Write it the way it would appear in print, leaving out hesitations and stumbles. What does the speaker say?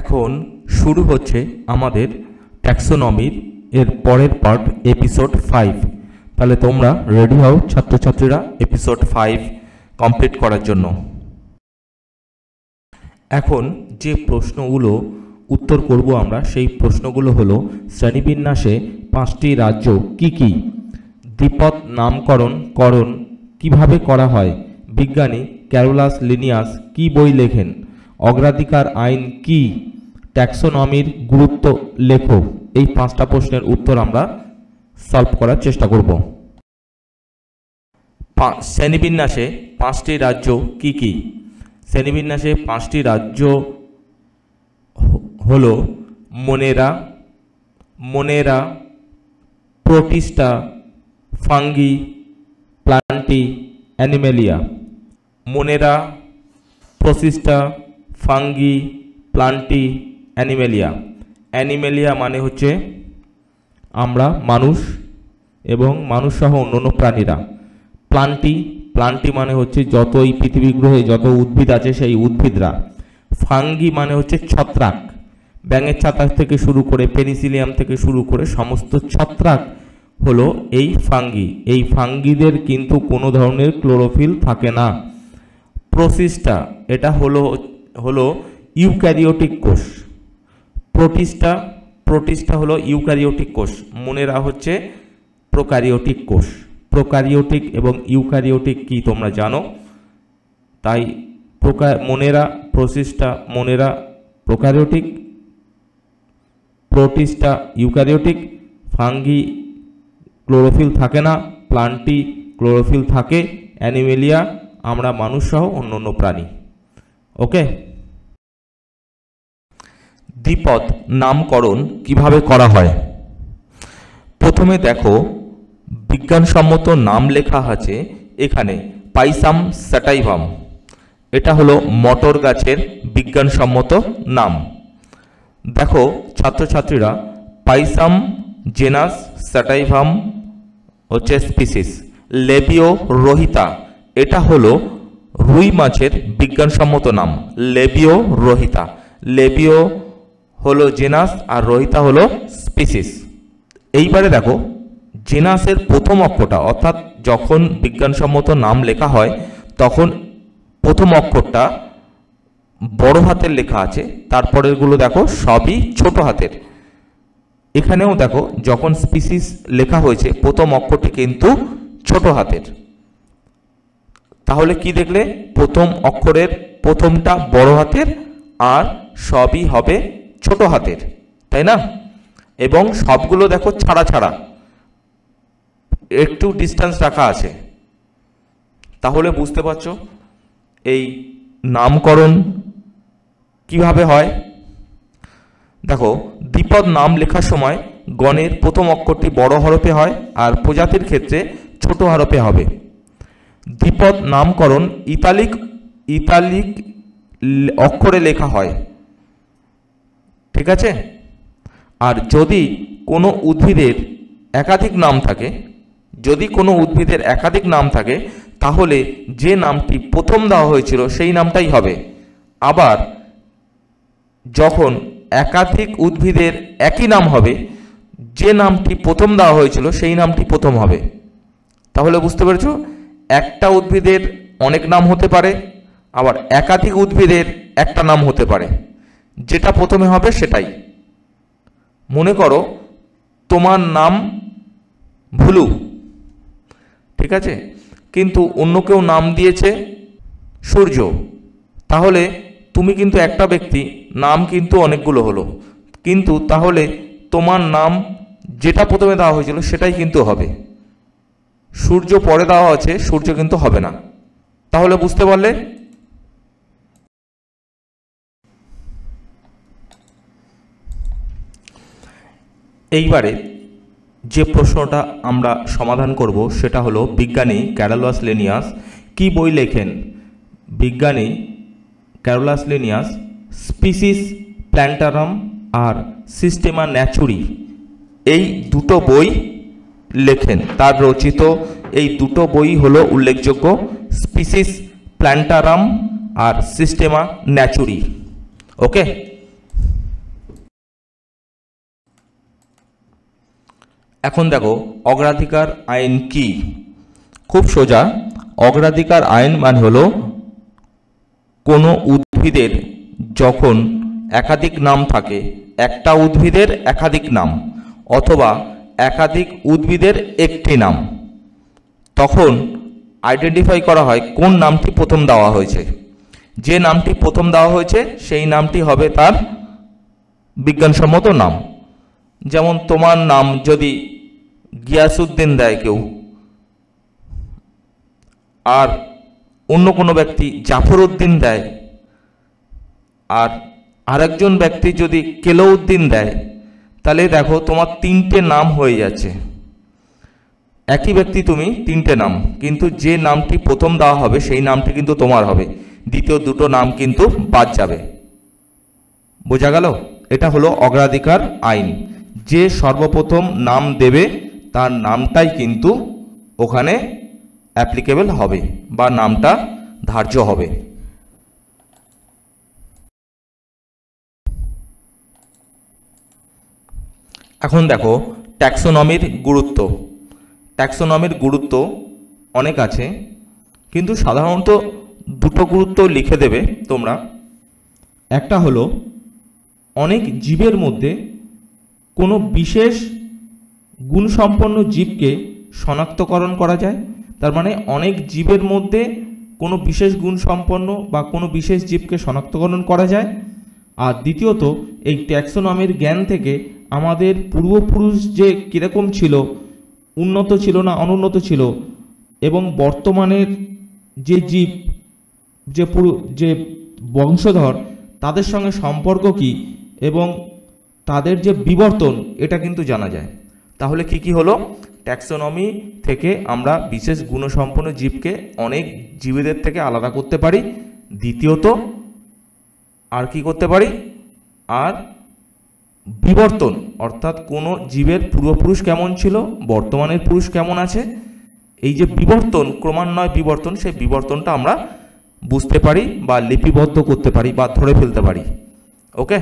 এখন শুরু হচ্ছে আমাদের ট্যাক্সোনমির এর পরের পার্ট এপিসোড 5। তাহলে তোমরা রেডি হও ছাত্রছাত্রীরা এপিসোড 5 কমপ্লিট করার জন্য। এখন যে প্রশ্নগুলো উত্তর করব আমরা, সেই প্রশ্নগুলো হলো শ্রেণীবিন্যাসে 5টি রাজ্য কি কি, দ্বিপদ নামকরণ কিভাবে করা হয়, বিজ্ঞানী ক্যারোলাস লিনিয়াস কি বই লেখেন, অগ্রাধিকার আইন কি, ট্যাক্সোনমির গুরুত্ব লেখো। এই 5টা প্রশ্নের উত্তর আমরা সলভ করার চেষ্টা করব। শ্রেণীবিন্যাসে 5টি রাজ্য কি কি? শ্রেণীবিন্যাসে 5টি রাজ্য হলো মোনেরা, Protista, fungi, plenty, Animalia. মোনেরা, Protista, fungi, plenty, Animalia. Animalia মানে হচ্ছে আমরা মানুষ এবং মানুষসহ অন্যান্য প্রাণীরা। প্লান্টি মানে হচ্ছে যত এই পৃথিবী গ্রহে যত উদ্ভিদ আছে সেই উদ্ভিদরা। ফাঙ্গি মানে হচ্ছে ছত্রাক, ব্যাঙের ছাতা থেকে শুরু করে পেনিসিলিয়াম থেকে শুরু করে সমস্ত ছত্রাক হলো এই ফাঙ্গি। এই ফাঙ্গিদের কিন্তু কোনো ধরনের ক্লোরোফিল থাকে না। প্রোটিস্টা এটা হলো ইউক্যারিওটিক কোষ। প্রোটিস্টা হলো ইউক্যারিওটিক কোষ। মোনেরা হচ্ছে প্রোক্যারিওটিক কোষ। প্রোক্যারিওটিক এবং ইউক্যারিওটিক কি তোমরা জানো, তাই মোনেরা prokaryotic, Protista eukaryotic, fungi chlorophyll থাকে না, প্লান্টি ক্লোরোফিল থাকে, অ্যানিমেলিয়া আমরা মানুষ সহ অন্যান্য প্রাণী। ওকে, দ্বিপদ নামকরণ কিভাবে করা হয়? প্রথমে দেখো বিজ্ঞানসম্মত নাম লেখা আছে এখানে, পাইসাম স্যাটাইভাম, এটা হলো মটর গাছের বিজ্ঞানসম্মত নাম। দেখো ছাত্রছাত্রীরা, পাইসাম জেনাস, স্যাটাইভাম হচ্ছে স্পিসিস। লেবিও রোহিতা এটা হলো রুই মাছের বিজ্ঞানসম্মত নাম, লেবিও রোহিতা। লেবিও হলো জেনাস আর রোহিতা হলো স্পিসিস। এইবারে দেখো জেনাসের প্রথম অক্ষরটা, অর্থাৎ যখন বিজ্ঞানসম্মত নাম লেখা হয় তখন প্রথম অক্ষরটা বড় হাতের লেখা আছে, তারপরেরগুলো দেখো সবই ছোট হাতের। এখানেও দেখো যখন স্পিসিস লেখা হয়েছে প্রথম অক্ষরটি কিন্তু ছোট হাতের। তাহলে কি দেখলে, প্রথম অক্ষরের প্রথমটা বড় হাতের আর সবই হবে ছোট হাতের, তাই না? এবং সবগুলো দেখো ছাড়া, একটু ডিস্টেন্স রাখা আছে। তাহলে বুঝতে পারছো এই নামকরণ কিভাবে হয়। দেখো দ্বিপদ নাম লেখার সময় গণের প্রথম অক্ষরটি বড় হরফে হয় আর প্রজাতির ক্ষেত্রে ছোট হরফে হবে। দ্বিপদ নামকরণ ইতালিক অক্ষরে লেখা হয়, ঠিক আছে? আর যদি কোনো উদ্ভিদের একাধিক নাম থাকে, তাহলে যে নামটি প্রথম দেওয়া হয়েছিল সেই নামটাই হবে। আবার যখন একাধিক উদ্ভিদের একই নাম হবে, যে নামটি প্রথম দেওয়া হয়েছিল সেই নামটি প্রথম হবে। তাহলে বুঝতে পেরেছো, একটা উদ্ভিদের অনেক নাম হতে পারে, আবার একাধিক উদ্ভিদের একটা নাম হতে পারে, যেটা প্রথমে হবে সেটাই। মনে করো তোমার নাম ভুলু, ঠিক আছে, কিন্তু অন্য কেউ নাম দিয়েছে সূর্য, তাহলে তুমি কিন্তু একটা ব্যক্তি, নাম কিন্তু অনেকগুলো হলো, কিন্তু তাহলে তোমার নাম যেটা প্রথমে দেওয়া হয়েছিল সেটাই কিন্তু হবে। সূর্য পরে দেওয়া আছে, সূর্য কিন্তু হবে না। তাহলে বুঝতে পারলে? এইবারে যে প্রশ্নটা আমরা সমাধান করব সেটা হলো, বিজ্ঞানী ক্যারোলাস লিনিয়াস কি বই লেখেন? বিজ্ঞানী ক্যারোলাস লিনিয়াস স্পিসিস প্ল্যান্টারাম আর সিস্টেমা ন্যাচুরি এই দুটো বই লেখেন। তার রচিত এই দুটো বই হলো উল্লেখযোগ্য, স্পিসিস প্ল্যান্টারাম আর সিস্টেমা ন্যাচুরি। ওকে, এখন দেখো অগ্রাধিকার আইন কি। খুব সোজা, অগ্রাধিকার আইন মানে হলো কোনো উদ্ভিদের যখন একাধিক নাম থাকে, একটা উদ্ভিদের একাধিক নাম অথবা একাধিক উদ্ভিদের একটি নাম, তখন আইডেন্টিফাই করা হয় কোন নামটি প্রথম দেওয়া হয়েছে। যে নামটি প্রথম দেওয়া হয়েছে সেই নামটি হবে তার বিজ্ঞানসম্মত নাম। যেমন তোমার নাম যদি গিয়াসউদ্দিন দেয় কেউ, আর অন্য কোনো ব্যক্তি জাফর উদ্দিন দেয়, আর আরেকজন ব্যক্তি যদি কেলউদ্দিন দেয়, তাহলে দেখো তোমার তিনটে নাম হয়ে যাচ্ছে। একই ব্যক্তি তুমি তিনটে নাম, কিন্তু যে নামটি প্রথম দেওয়া হবে সেই নামটি কিন্তু তোমার হবে, দ্বিতীয় দুটো নাম কিন্তু বাদ যাবে। বোঝা গেল? এটা হলো অগ্রাধিকার আইন। যে সর্বপ্রথম নাম দেবে তার নামটাই কিন্তু ওখানে অ্যাপ্লিকেবল হবে বা নামটা ধার্য হবে। এখন দেখো ট্যাক্সোনমির গুরুত্ব। ট্যাক্সোনমির গুরুত্ব অনেক আছে, কিন্তু সাধারণত দুটো গুরুত্ব লিখে দেবে তোমরা। একটা হলো অনেক জীবের মধ্যে কোনো বিশেষ গুণসম্পন্ন জীবকে শনাক্তকরণ করা যায়। তার মানে অনেক জীবের মধ্যে কোনো বিশেষ গুণসম্পন্ন বা কোনো বিশেষ জীবকে শনাক্তকরণ করা যায়। আর দ্বিতীয়ত, এই ট্যাক্সোনমির জ্ঞান থেকে আমাদের পূর্বপুরুষ যে কীরকম ছিল, উন্নত ছিল না অনুন্নত ছিল, এবং বর্তমানের যে জীব যে বংশধর তাদের সঙ্গে সম্পর্ক কী এবং তাদের যে বিবর্তন, এটা কিন্তু জানা যায়। তাহলে কি কি হলো? ট্যাক্সোনমি থেকে আমরা বিশেষ গুণসম্পন্ন জীবকে অনেক জীবদের থেকে আলাদা করতে পারি। দ্বিতীয়ত আর কি করতে পারি? আর বিবর্তন, অর্থাৎ কোনো জীবের পূর্বপুরুষ কেমন ছিল, বর্তমানের পুরুষ কেমন আছে, এই যে বিবর্তন, ক্রমান্বয় বিবর্তন, সেই বিবর্তনটা আমরা বুঝতে পারি বা লিপিবদ্ধ করতে পারি বা ধরে ফেলতে পারি। ওকে।